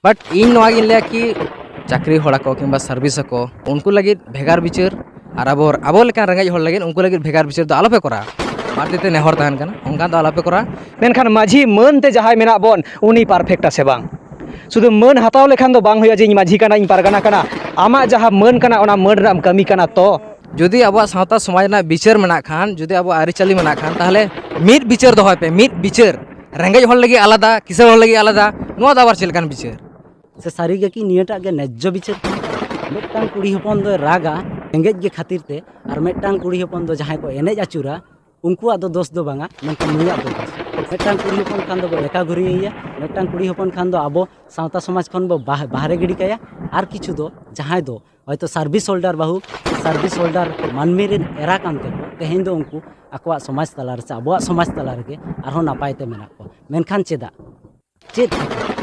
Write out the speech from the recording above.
but in नवागिन लिया कि चाकरी हड़ा को किंबा सर्विस को उनको लगे भेगार बिचार और अब लेकिन रेंगेज हड़ लगे उनको लगे भेगार बिचार तो आलोपे करा बारते नेहर तहन कना उनका तो आलोपे करा मेनखान माझी मन ते जहाय मेना बोन उनी परफेक्ट से बांग शुद्ध मन हताव लेखान दो बांग हुआ जे इन माझी कना इन पारगाना कना आमा जहां मन कना ओना मन राम कमी कना तो जुदी अब सावता समाज ना बिचार मना खान जुदी अब आरिचाली मना खान ताहले मिट बिचार दोहय पे मिट बिचार रेंगेज हड़ लगे आलादा किसान हड़ लगे आलादा नुआ दा आबार चेलकान बिचार से सारी गे कि नियटा गे न्याज्य बिचार मेटांग कुड़ी हपन दो रागा रेंगेज गे खातिर ते और मेटांग कुड़ी हपन दो जहां को एनेज आचुरा उनको दो दोष दो बांगा मेनखान नुया दो दोष मेटांग कुड़ी हपन खान दो एका घुरिया मेटांग कुड़ी हपन खान दो अब सावता समाज खन बो बाहरे गिड़ी काया और किछु दो जहां दो हयतो सार्विस होल्डर बाहू सार्विस होल्डर मानमी रेन एरा कानते तेहेन दो उनको आकवा समाज तलार से अब समाज तलार के आरो नापायते मेना को मेनखान चेदा चेद